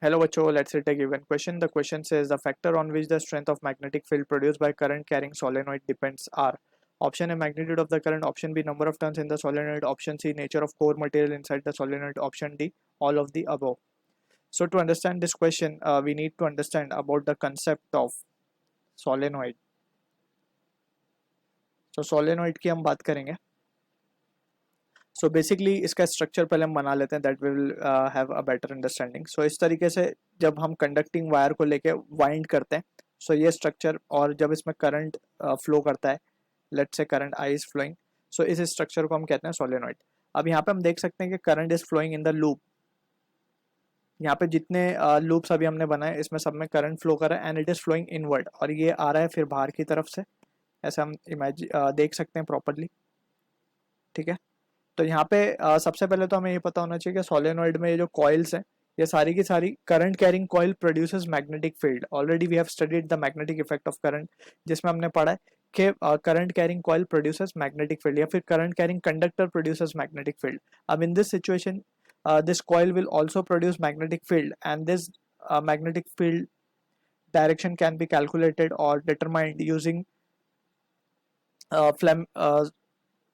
Hello बच्चों, let's take a given question. The question says the factor on which the strength of magnetic field produced by current carrying solenoid depends are option A magnitude of the current, option B number of turns in the solenoid, option C nature of core material inside the solenoid, option D all of the above. So to understand this question, we need to understand about the concept of solenoid. So solenoid की हम बात करेंगे. So basically इसका structure पहले हम बना लेते हैं, that we will have a better understanding. So इस तरीके से जब हम कंडक्टिंग वायर को लेके वाइंड करते हैं, सो ये स्ट्रक्चर, और जब इसमें करंट फ्लो करता है, let's say current I is flowing, so इस स्ट्रक्चर को हम कहते हैं सोलेनॉइड. अब यहाँ पे हम देख सकते हैं कि current is flowing in the loop. यहाँ पे जितने लूप्स अभी हमने बनाए इसमें सब में करंट फ्लो कर रहा है and it is flowing inward, और ये आ रहा है फिर बाहर की तरफ से, ऐसा हम देख सकते हैं प्रॉपरली. ठीक है. तो यहाँ पे सबसे पहले तो हमें ये पता होना चाहिए कि सोलेनॉइड में ये जो कॉइल्स हैं, ये सारी की सारी current carrying coil produces magnetic field. Already we have studied the magnetic effect of current, जिसमें हमने पढ़ा है कि current carrying coil produces magnetic field या फिर current carrying conductor produces magnetic field. अब in this situation this coil will also produce magnetic field, and this magnetic field direction can be calculated or determined using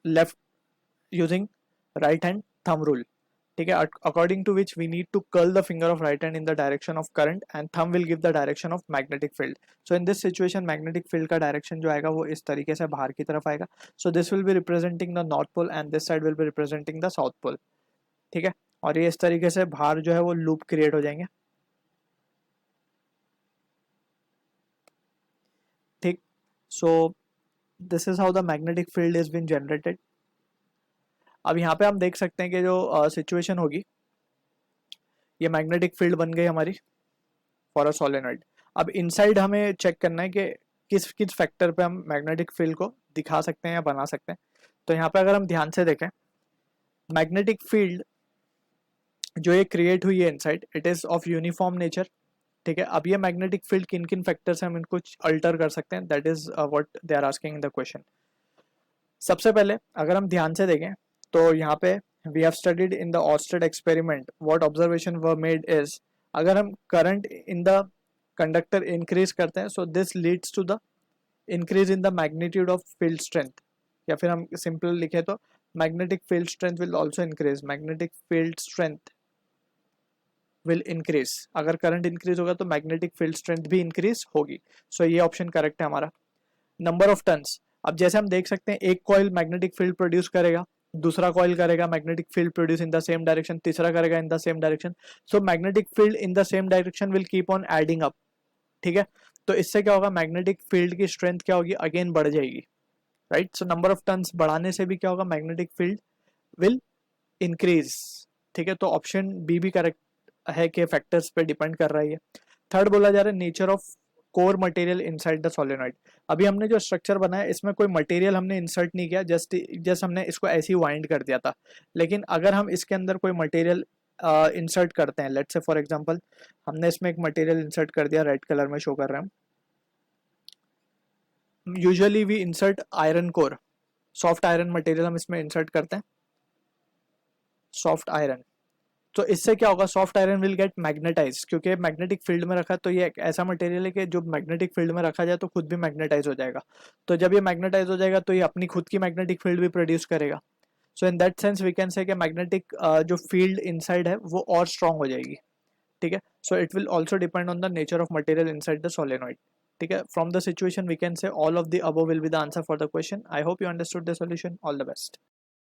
left using right hand thumb rule. ठीक है. According to which we need to curl the finger of right hand in the direction of current and thumb will give the direction of magnetic field. So in this situation magnetic field का direction जो आएगा वो इस तरीके से बाहर की तरफ आएगा. So this will be representing the north pole and this side will be representing the south pole. ठीक है. और ये इस तरीके से बाहर जो है वो लूप क्रिएट हो जाएंगे. ठीक. So this is how the magnetic field is been generated. अब यहाँ पे हम देख सकते हैं कि जो सिचुएशन होगी, ये मैग्नेटिक फील्ड बन गई हमारी फॉर अ सोलेनॉइड. अब इनसाइड हमें चेक करना है कि किस किस फैक्टर पे हम मैग्नेटिक फील्ड को दिखा सकते हैं या बना सकते हैं. तो यहाँ पे अगर हम ध्यान से देखें, मैग्नेटिक फील्ड जो ये क्रिएट हुई है inside, it is of uniform nature. ठीक है. अब ये मैग्नेटिक फील्ड किन किन फैक्टर से हम इनको अल्टर कर सकते हैं, that is what they are asking in the question. सबसे पहले अगर हम ध्यान से देखें तो यहाँ पे we have studied in the Oersted experiment what observation were made is, अगर हम current in the conductor increase करते हैं, so this leads to the increase in the magnitude of field strength, या फिर हम सिंपल लिखे तो magnetic field strength will also increase. Magnetic field strength will increase. अगर करंट इंक्रीज होगा तो मैग्नेटिक फील्ड स्ट्रेंथ भी इंक्रीज होगी. सो ये ऑप्शन करेक्ट है हमारा. नंबर ऑफ टर्न्स, अब जैसे हम देख सकते हैं एक कॉइल मैग्नेटिक फील्ड प्रोड्यूस करेगा, दूसरा कॉइल करेगा magnetic field produce in the same direction, तीसरा करेगा in the same direction. So magnetic field in the same direction will keep on adding up. ठीक है. तो इससे क्या होगा, मैग्नेटिक फील्ड की स्ट्रेंथ क्या होगी, अगेन बढ़ जाएगी. Right. So number of turns बढ़ाने से भी क्या होगा, मैग्नेटिक फील्ड विल इंक्रीज. ठीक है. तो ऑप्शन बी भी करेक्ट है कि फैक्टर्स पे डिपेंड कर रहा है. थर्ड बोला जा रहा है nature of core material inside the solenoid. अभी हमने जो स्ट्रक्चर बनाया इसमें कोई मटेरियल हमने इंसर्ट नहीं किया, जस्ट हमने इसको ऐसे ही वाइंड कर दिया था. लेकिन अगर हम इसके अंदर कोई मटेरियल इंसर्ट करते हैं, लेट्स से फॉर एग्जांपल हमने इसमें एक मटेरियल इंसर्ट कर दिया, रेड कलर में शो कर रहे हैं हम. Usually we insert iron core, soft iron material हम इसमें इंसर्ट करते हैं, सॉफ्ट आयरन. तो इससे क्या होगा, soft iron will get magnetize, क्योंकि मैग्नेटिक फील्ड में रखा, तो ये एक ऐसा मटेरियल है कि जो मैग्नेटिक फील्ड में रखा जाए तो खुद भी मैग्नेटाइज हो जाएगा. तो जब ये मैग्नेटाइज हो जाएगा तो ये अपनी खुद की मैग्नेटिक फील्ड भी प्रोड्यूस करेगा. So in that sense we can say कि मैग्नेटिक जो फील्ड इनसाइड है वो और स्ट्रॉन्ग हो जाएगी. ठीक है. So it will also depend on the nature of material inside the solenoid. ठीक है. From the situation we can say all of the above will be the answer for the question. I hope you understood the solution. All the best.